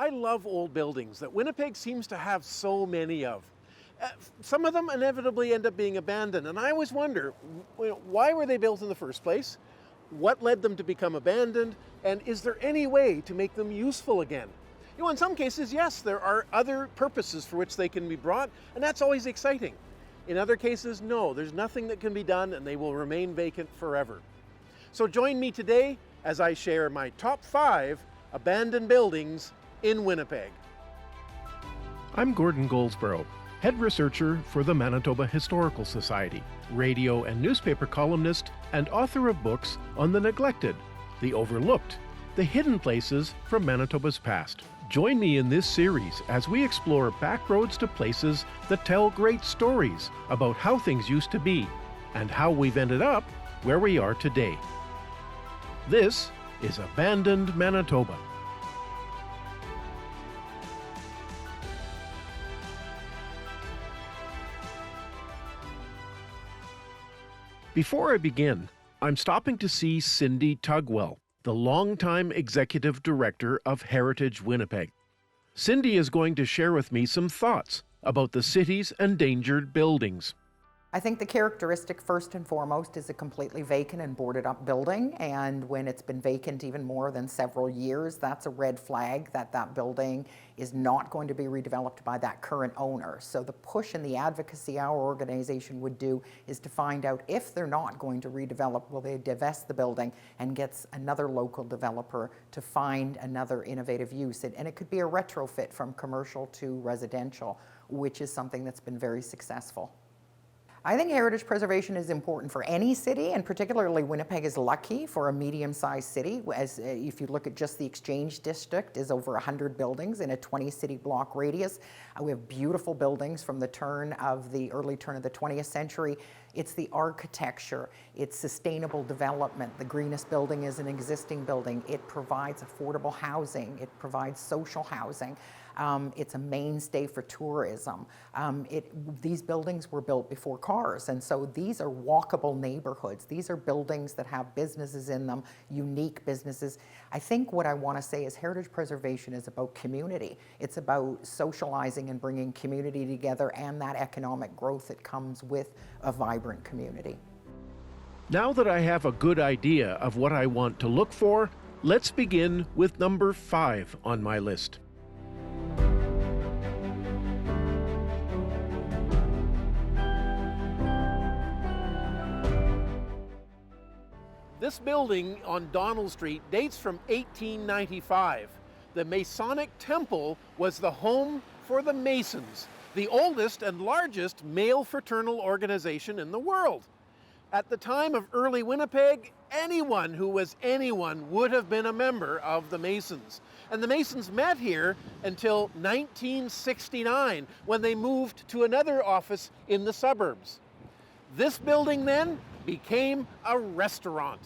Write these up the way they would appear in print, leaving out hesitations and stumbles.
I love old buildings that Winnipeg seems to have so many of. Some of them inevitably end up being abandoned, and I always wonder, why were they built in the first place? What led them to become abandoned? And is there any way to make them useful again? In some cases, yes, there are other purposes for which they can be brought, and that's always exciting. In other cases, no, there's nothing that can be done, and they will remain vacant forever. So join me today as I share my top 5 abandoned buildings in Winnipeg. I'm Gordon Goldsborough, head researcher for the Manitoba Historical Society, radio and newspaper columnist, and author of books on the neglected, the overlooked, the hidden places from Manitoba's past. Join me in this series as we explore back roads to places that tell great stories about how things used to be and how we've ended up where we are today. This is Abandoned Manitoba. Before I begin, I'm stopping to see Cindy Tugwell, the longtime executive director of Heritage Winnipeg. Cindy is going to share with me some thoughts about the city's endangered buildings. I think the characteristic first and foremost is a completely vacant and boarded up building, and when it's been vacant even more than several years, that's a red flag that that building is not going to be redeveloped by that current owner. So the push and the advocacy our organization would do is to find out if they're not going to redevelop, will they divest the building and get another local developer to find another innovative use. And it could be a retrofit from commercial to residential, which is something that's been very successful. I think heritage preservation is important for any city, and particularly Winnipeg is lucky for a medium-sized city. As if you look at just the Exchange District, is over 100 buildings in a 20-city block radius. We have beautiful buildings from the early turn of the 20th century. It's the architecture, it's sustainable development. The greenest building is an existing building. It provides affordable housing. It provides social housing. It's a mainstay for tourism. These buildings were built before cars, and so these are walkable neighborhoods. These are buildings that have businesses in them, unique businesses. I think what I want to say is heritage preservation is about community. It's about socializing and bringing community together and that economic growth that comes with a vibrant community. Now that I have a good idea of what I want to look for, let's begin with number 5 on my list. This building on Donald Street dates from 1895. The Masonic Temple was the home for the Masons, the oldest and largest male fraternal organization in the world. At the time of early Winnipeg, anyone who was anyone would have been a member of the Masons. And the Masons met here until 1969, when they moved to another office in the suburbs. This building then became a restaurant.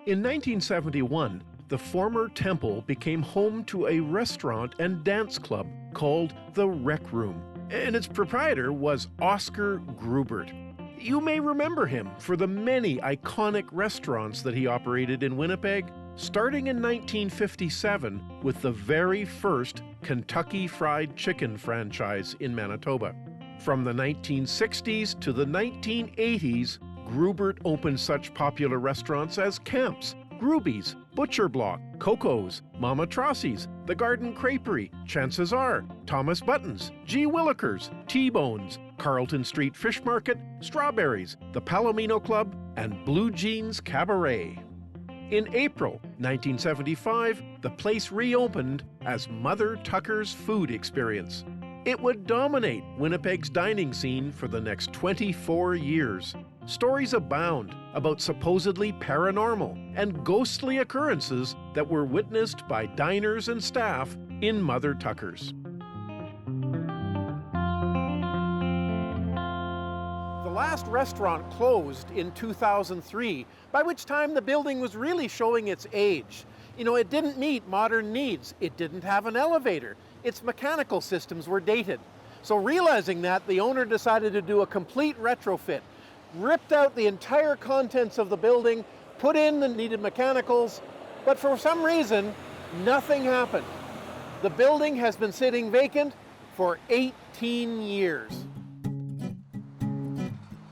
In 1971, the former temple became home to a restaurant and dance club called the Rec Room, and its proprietor was Oscar Grubert. You may remember him for the many iconic restaurants that he operated in Winnipeg, starting in 1957 with the very first Kentucky Fried Chicken franchise in Manitoba. From the 1960s to the 1980s, Grubert opened such popular restaurants as Camp's, Gruby's, Butcher Block, Coco's, Mama Trossey's, The Garden Creperie, Chances Are, Thomas Button's, G. Willikers, T-Bones, Carlton Street Fish Market, Strawberries, the Palomino Club, and Blue Jeans Cabaret. In April 1975, the place reopened as Mother Tucker's Food Experience. It would dominate Winnipeg's dining scene for the next 24 years. Stories abound about supposedly paranormal and ghostly occurrences that were witnessed by diners and staff in Mother Tucker's. The last restaurant closed in 2003, by which time the building was really showing its age. It didn't meet modern needs. It didn't have an elevator. Its mechanical systems were dated. So realizing that, the owner decided to do a complete retrofit, ripped out the entire contents of the building, put in the needed mechanicals, but for some reason, nothing happened. The building has been sitting vacant for 18 years.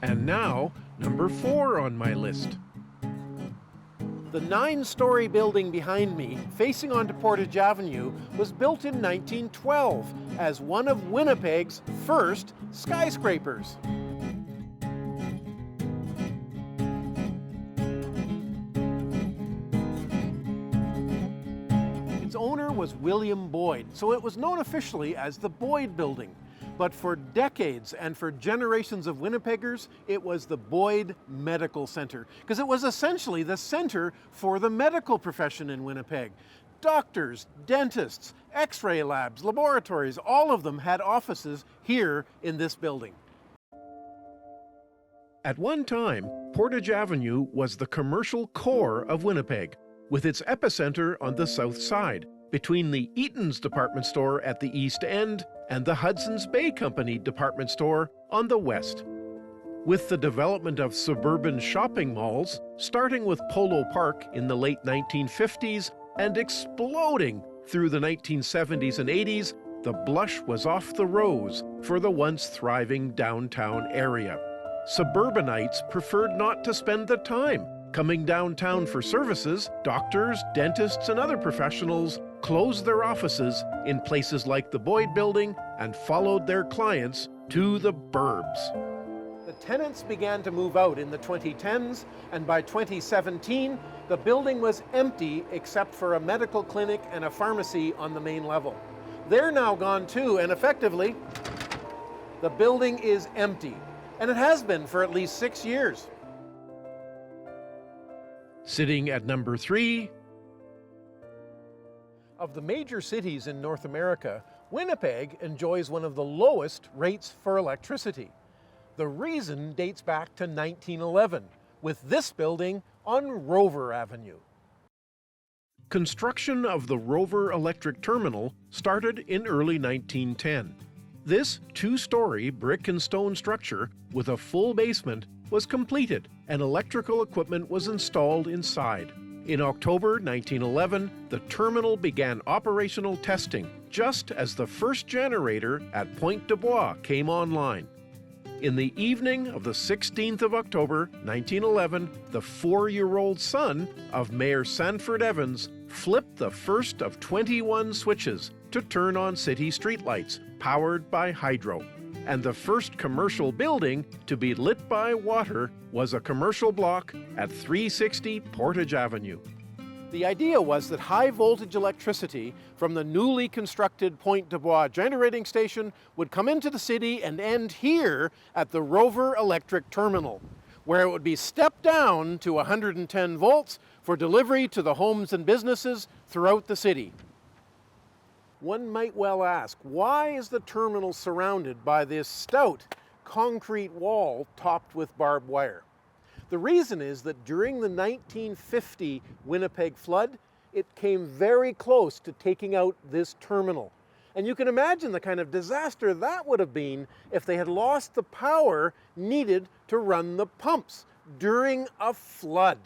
And now, number 4 on my list. The 9-story building behind me, facing onto Portage Avenue, was built in 1912 as one of Winnipeg's first skyscrapers. Its owner was William Boyd, so it was known officially as the Boyd Building. But for decades and for generations of Winnipeggers, it was the Boyd Medical Center, because it was essentially the center for the medical profession in Winnipeg. Doctors, dentists, x-ray labs, laboratories, all of them had offices here in this building. At one time, Portage Avenue was the commercial core of Winnipeg, with its epicenter on the south side, between the Eaton's department store at the east end and the Hudson's Bay Company department store on the west. With the development of suburban shopping malls, starting with Polo Park in the late 1950s and exploding through the 1970s and 80s, the blush was off the rose for the once thriving downtown area. Suburbanites preferred not to spend the time coming downtown for services. Doctors, dentists, and other professionals closed their offices in places like the Boyd Building and followed their clients to the burbs. The tenants began to move out in the 2010s, and by 2017, the building was empty except for a medical clinic and a pharmacy on the main level. They're now gone too, and effectively, the building is empty, and it has been for at least 6 years. Sitting at number 3, of the major cities in North America, Winnipeg enjoys one of the lowest rates for electricity. The reason dates back to 1911, with this building on Rover Avenue. construction of the Rover Electric Terminal started in early 1910. This 2-story brick and stone structure with a full basement was completed and electrical equipment was installed inside. In October 1911, the terminal began operational testing just as the first generator at Pointe du Bois came online. In the evening of the 16th of October 1911, the 4-year-old son of Mayor Sanford Evans flipped the first of 21 switches to turn on city streetlights powered by hydro. And the first commercial building to be lit by water was a commercial block at 360 Portage Avenue. The idea was that high-voltage electricity from the newly constructed Pointe du Bois generating station would come into the city and end here at the Rover Electric Terminal, where it would be stepped down to 110 volts for delivery to the homes and businesses throughout the city. One might well ask, why is the terminal surrounded by this stout concrete wall topped with barbed wire? The reason is that during the 1950 Winnipeg flood, it came very close to taking out this terminal. And you can imagine the kind of disaster that would have been if they had lost the power needed to run the pumps during a flood.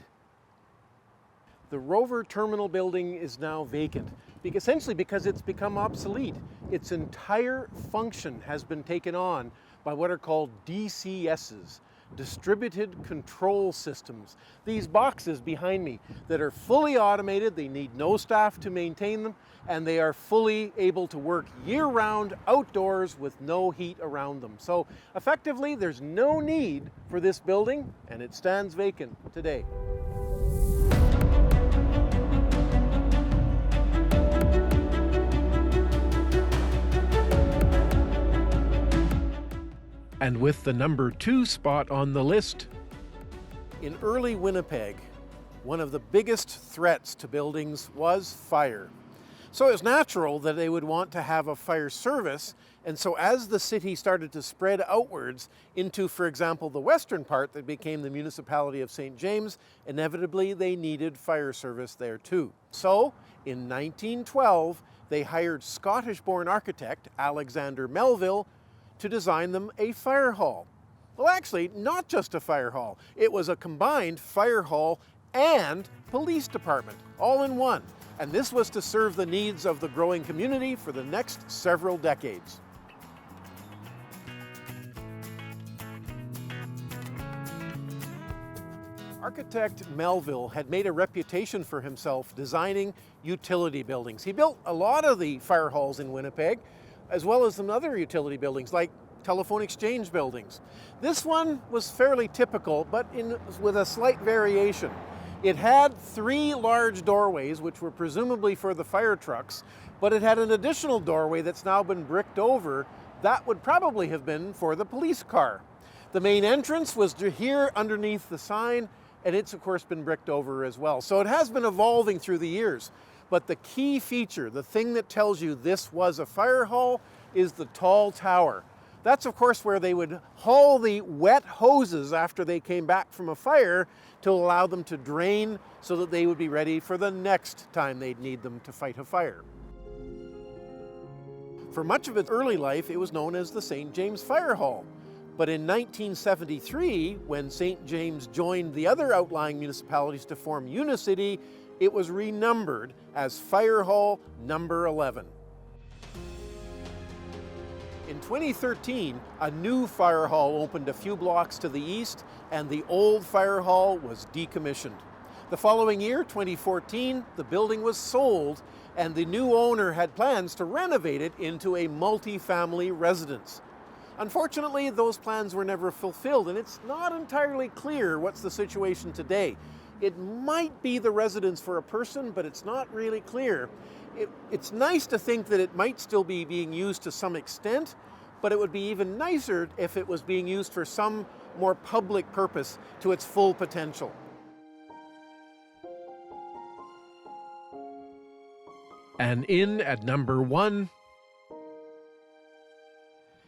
The Rover Terminal building is now vacant, essentially because it's become obsolete. Its entire function has been taken on by what are called DCSs, Distributed Control Systems. These boxes behind me that are fully automated, they need no staff to maintain them, and they are fully able to work year-round outdoors with no heat around them. So effectively, there's no need for this building, and it stands vacant today. And with the number 2 spot on the list, in early Winnipeg, one of the biggest threats to buildings was fire. So it was natural that they would want to have a fire service, and so as the city started to spread outwards into, for example, the western part that became the municipality of St. James, inevitably they needed fire service there too. So in 1912, they hired Scottish-born architect Alexander Melville to design them a fire hall. Well, actually, not just a fire hall. It was a combined fire hall and police department, all in one. and this was to serve the needs of the growing community for the next several decades. Architect Melville had made a reputation for himself designing utility buildings. He built a lot of the fire halls in Winnipeg, as well as some other utility buildings like telephone exchange buildings. This one was fairly typical, but with a slight variation. It had 3 large doorways, which were presumably for the fire trucks, but it had an additional doorway that's now been bricked over. That would probably have been for the police car. The main entrance was here underneath the sign, and it's of course been bricked over as well. So it has been evolving through the years. But the key feature, the thing that tells you this was a fire hall, is the tall tower. That's of course where they would haul the wet hoses after they came back from a fire to allow them to drain so that they would be ready for the next time they'd need them to fight a fire. For much of its early life, it was known as the St. James Fire Hall. But in 1973, when St. James joined the other outlying municipalities to form Unicity, it was renumbered as Fire Hall Number 11. In 2013, a new fire hall opened a few blocks to the east, and the old fire hall was decommissioned. The following year, 2014, the building was sold, and the new owner had plans to renovate it into a multi-family residence. Unfortunately, those plans were never fulfilled, and it's not entirely clear what's the situation today. It might be the residence for a person, but it's not really clear. It's nice to think that it might still be being used to some extent, but it would be even nicer if it was being used for some more public purpose to its full potential. And in at number 1,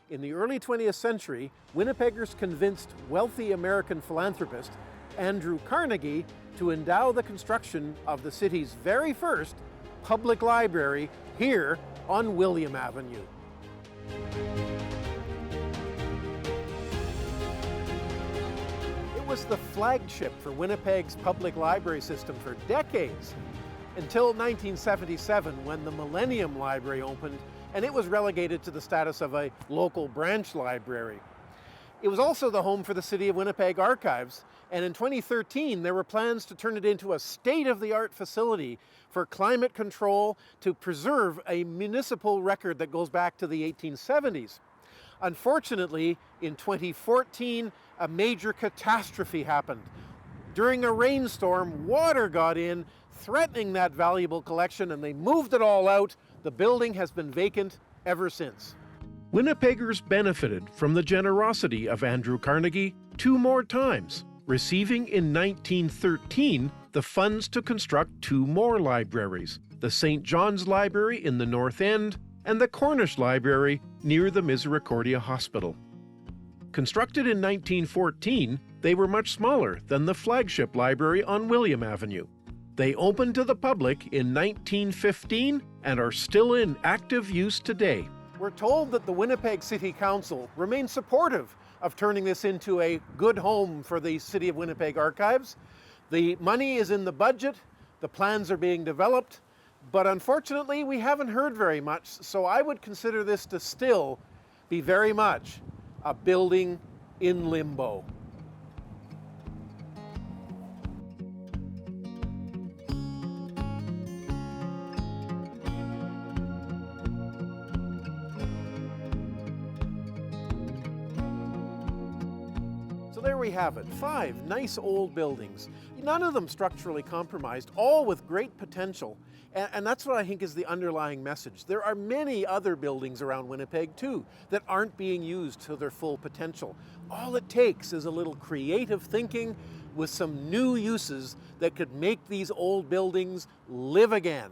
in the early 20th century, Winnipeggers convinced wealthy American philanthropist Andrew Carnegie to endow the construction of the city's very first public library here on William Avenue. It was the flagship for Winnipeg's public library system for decades, until 1977 when the Millennium Library opened and it was relegated to the status of a local branch library. It was also the home for the City of Winnipeg Archives, and in 2013 there were plans to turn it into a state-of-the-art facility for climate control to preserve a municipal record that goes back to the 1870s. Unfortunately, in 2014, a major catastrophe happened. During a rainstorm, water got in, threatening that valuable collection, and they moved it all out. The building has been vacant ever since. Winnipeggers benefited from the generosity of Andrew Carnegie 2 more times, receiving in 1913 the funds to construct 2 more libraries, the St. John's Library in the North End and the Cornish Library near the Misericordia Hospital. Constructed in 1914, they were much smaller than the flagship library on William Avenue. They opened to the public in 1915 and are still in active use today. We're told that the Winnipeg City Council remains supportive of turning this into a good home for the City of Winnipeg Archives. The money is in the budget, the plans are being developed, but unfortunately we haven't heard very much, so I would consider this to still be very much a building in limbo. So there we have it, 5 nice old buildings, none of them structurally compromised, all with great potential. And that's what I think is the underlying message. There are many other buildings around Winnipeg too that aren't being used to their full potential. All it takes is a little creative thinking with some new uses that could make these old buildings live again.